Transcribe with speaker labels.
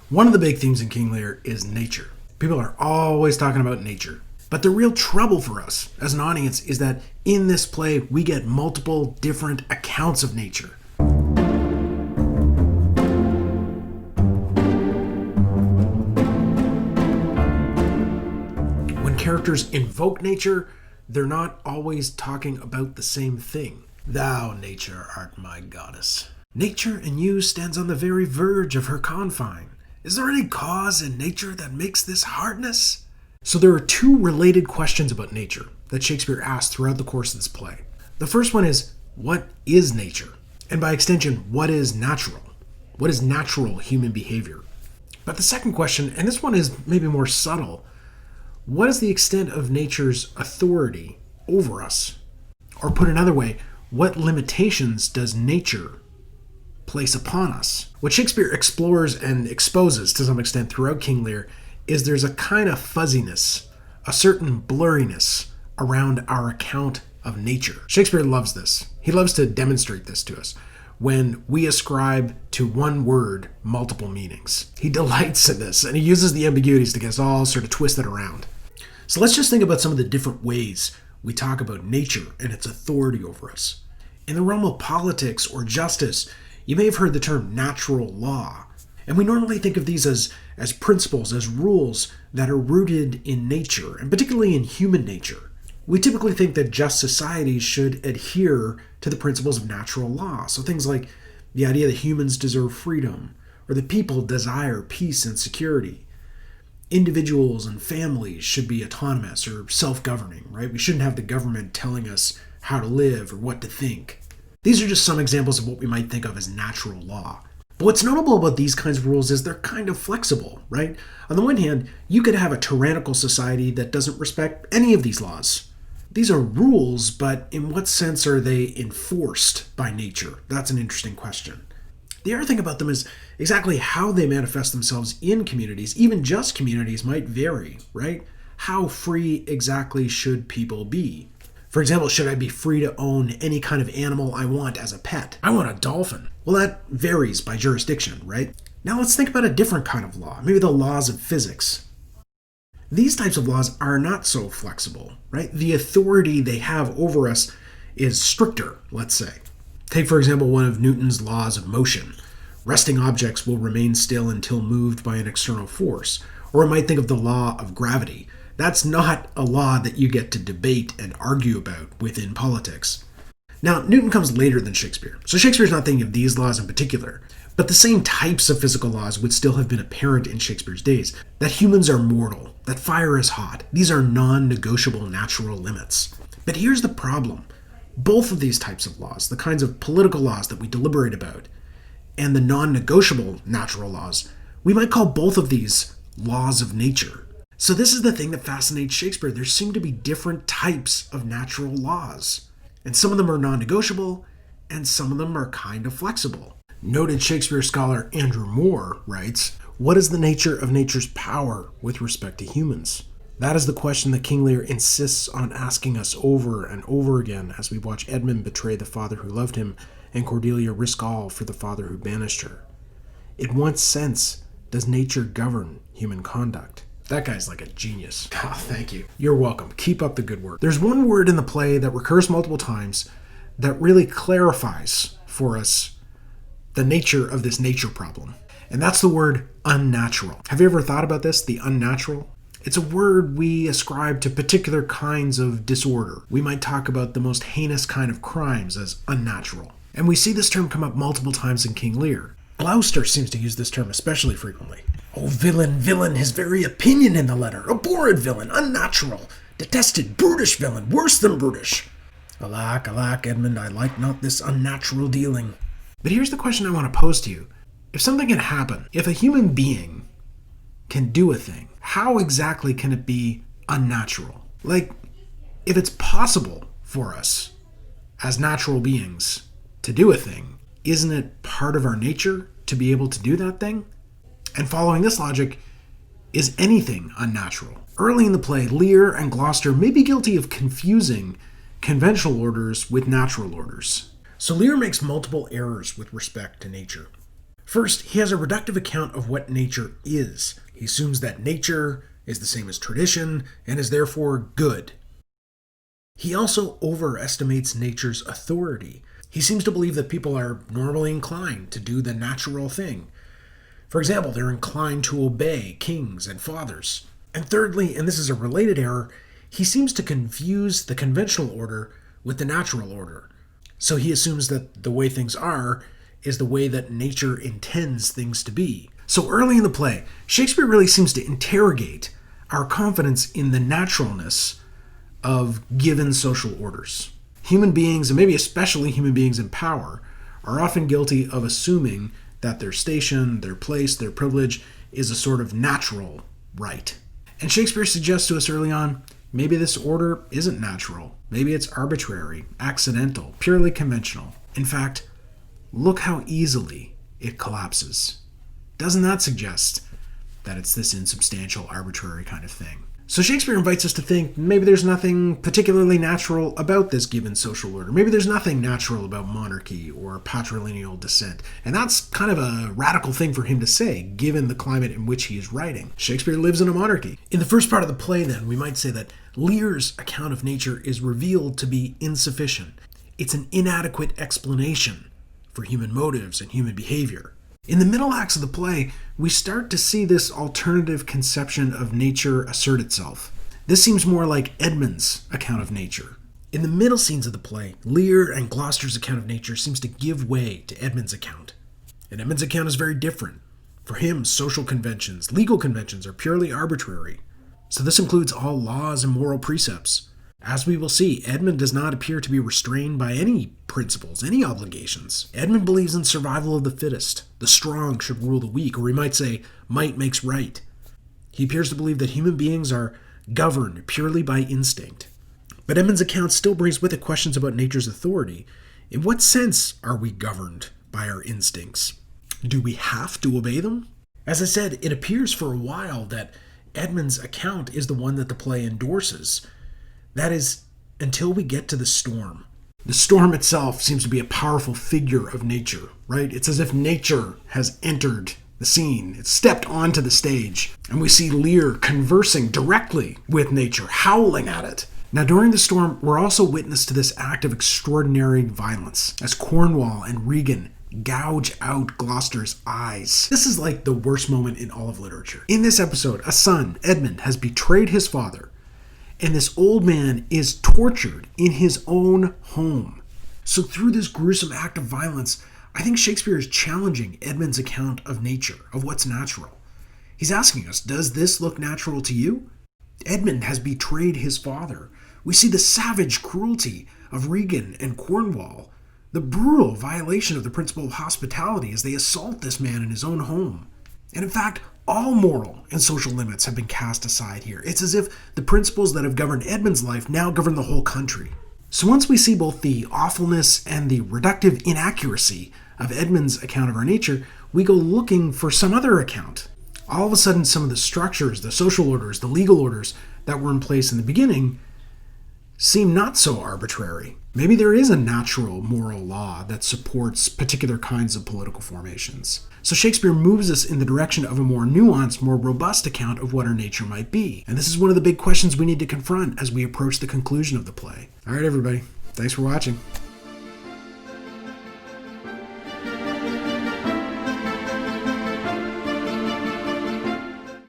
Speaker 1: One of the big themes in King Lear is nature. People are always talking about nature. But the real trouble for us as an audience is that in this play, we get multiple different accounts of nature. When characters invoke nature, they're not always talking about the same thing. Thou, nature, art my goddess. Nature in you stands on the very verge of her confine. Is there any cause in nature that makes this hardness? So there are two related questions about nature that Shakespeare asks throughout the course of this play. The first one is, what is nature? And by extension, what is natural? What is natural human behavior? But the second question, and this one is maybe more subtle, what is the extent of nature's authority over us? Or put another way, what limitations does nature place upon us? What Shakespeare explores and exposes to some extent throughout King Lear is there's a kind of fuzziness, a certain blurriness around our account of nature. Shakespeare loves this. He loves to demonstrate this to us when we ascribe to one word multiple meanings. He delights in this, and he uses the ambiguities to get us all sort of twisted around. So let's just think about some of the different ways we talk about nature and its authority over us. In the realm of politics or justice, you may have heard the term natural law, and we normally think of these as principles, as rules that are rooted in nature, and particularly in human nature. We typically think that just societies should adhere to the principles of natural law, so things like the idea that humans deserve freedom, or that people desire peace and security. Individuals and families should be autonomous or self-governing, right? We shouldn't have the government telling us how to live or what to think. These are just some examples of what we might think of as natural law. But what's notable about these kinds of rules is they're kind of flexible, right? On the one hand, you could have a tyrannical society that doesn't respect any of these laws. These are rules, but in what sense are they enforced by nature? That's an interesting question. The other thing about them is exactly how they manifest themselves in communities, even just communities, might vary, right? How free exactly should people be? For example, should I be free to own any kind of animal I want as a pet? I want a dolphin. Well, that varies by jurisdiction, right? Now let's think about a different kind of law, maybe the laws of physics. These types of laws are not so flexible, right? The authority they have over us is stricter, let's say. Take, for example, one of Newton's laws of motion. Resting objects will remain still until moved by an external force. Or we might think of the law of gravity. That's not a law that you get to debate and argue about within politics. Now, Newton comes later than Shakespeare, so Shakespeare's not thinking of these laws in particular, but the same types of physical laws would still have been apparent in Shakespeare's days. That humans are mortal, that fire is hot. These are non-negotiable natural limits. But here's the problem. Both of these types of laws, the kinds of political laws that we deliberate about, and the non-negotiable natural laws, we might call both of these laws of nature. So this is the thing that fascinates Shakespeare. There seem to be different types of natural laws. And some of them are non-negotiable, and some of them are kind of flexible. Noted Shakespeare scholar Andrew Moore writes, "What is the nature of nature's power with respect to humans?" That is the question that King Lear insists on asking us over and over again as we watch Edmund betray the father who loved him and Cordelia risk all for the father who banished her. In what sense does nature govern human conduct? That guy's like a genius. Oh, thank you. You're welcome. Keep up the good work. There's one word in the play that recurs multiple times that really clarifies for us the nature of this nature problem. And that's the word unnatural. Have you ever thought about this, the unnatural? It's a word we ascribe to particular kinds of disorder. We might talk about the most heinous kind of crimes as unnatural. And we see this term come up multiple times in King Lear. Gloucester seems to use this term especially frequently. Oh, villain, villain, his very opinion in the letter. Abhorred villain, unnatural, detested, brutish villain, worse than brutish. Alack, alack, Edmund, I like not this unnatural dealing. But here's the question I want to pose to you. If something can happen, if a human being can do a thing, how exactly can it be unnatural? Like, if it's possible for us as natural beings to do a thing, isn't it part of our nature to be able to do that thing? And following this logic, is anything unnatural? Early in the play, Lear and Gloucester may be guilty of confusing conventional orders with natural orders. So Lear makes multiple errors with respect to nature. First, he has a reductive account of what nature is. He assumes that nature is the same as tradition and is therefore good. He also overestimates nature's authority. He seems to believe that people are normally inclined to do the natural thing. For example, they're inclined to obey kings and fathers. And thirdly, and this is a related error, he seems to confuse the conventional order with the natural order. So he assumes that the way things are is the way that nature intends things to be. So early in the play, Shakespeare really seems to interrogate our confidence in the naturalness of given social orders. Human beings, and maybe especially human beings in power, are often guilty of assuming that their station, their place, their privilege is a sort of natural right. And Shakespeare suggests to us early on, maybe this order isn't natural. Maybe it's arbitrary, accidental, purely conventional. In fact, look how easily it collapses. Doesn't that suggest that it's this insubstantial, arbitrary kind of thing? So Shakespeare invites us to think maybe there's nothing particularly natural about this given social order. Maybe there's nothing natural about monarchy or patrilineal descent. And that's kind of a radical thing for him to say, given the climate in which he is writing. Shakespeare lives in a monarchy. In the first part of the play, then, we might say that Lear's account of nature is revealed to be insufficient. It's an inadequate explanation for human motives and human behavior. In the middle acts of the play, we start to see this alternative conception of nature assert itself. This seems more like Edmund's account of nature. In the middle scenes of the play, Lear and Gloucester's account of nature seems to give way to Edmund's account. And Edmund's account is very different. For him, social conventions, legal conventions are purely arbitrary. So this includes all laws and moral precepts. As we will see, Edmund does not appear to be restrained by any principles, any obligations. Edmund believes in survival of the fittest. The strong should rule the weak, or we might say, might makes right. He appears to believe that human beings are governed purely by instinct. But Edmund's account still brings with it questions about nature's authority. In what sense are we governed by our instincts? Do we have to obey them? As I said, it appears for a while that Edmund's account is the one that the play endorses. That is, until we get to the storm. The storm itself seems to be a powerful figure of nature, right? It's as if nature has entered the scene. It's stepped onto the stage. And we see Lear conversing directly with nature, howling at it. Now, during the storm, we're also witness to this act of extraordinary violence as Cornwall and Regan gouge out Gloucester's eyes. This is like the worst moment in all of literature. In this episode, a son, Edmund, has betrayed his father. And this old man is tortured in his own home. So through this gruesome act of violence, I think Shakespeare is challenging Edmund's account of nature, of what's natural. He's asking us, does this look natural to you? Edmund has betrayed his father. We see the savage cruelty of Regan and Cornwall, the brutal violation of the principle of hospitality as they assault this man in his own home. And in fact, all moral and social limits have been cast aside here. It's as if the principles that have governed Edmund's life now govern the whole country. So once we see both the awfulness and the reductive inaccuracy of Edmund's account of our nature, we go looking for some other account. All of a sudden, some of the structures, the social orders, the legal orders that were in place in the beginning seem not so arbitrary. Maybe there is a natural moral law that supports particular kinds of political formations. So Shakespeare moves us in the direction of a more nuanced, more robust account of what our nature might be. And this is one of the big questions we need to confront as we approach the conclusion of the play. All right, everybody. Thanks for watching.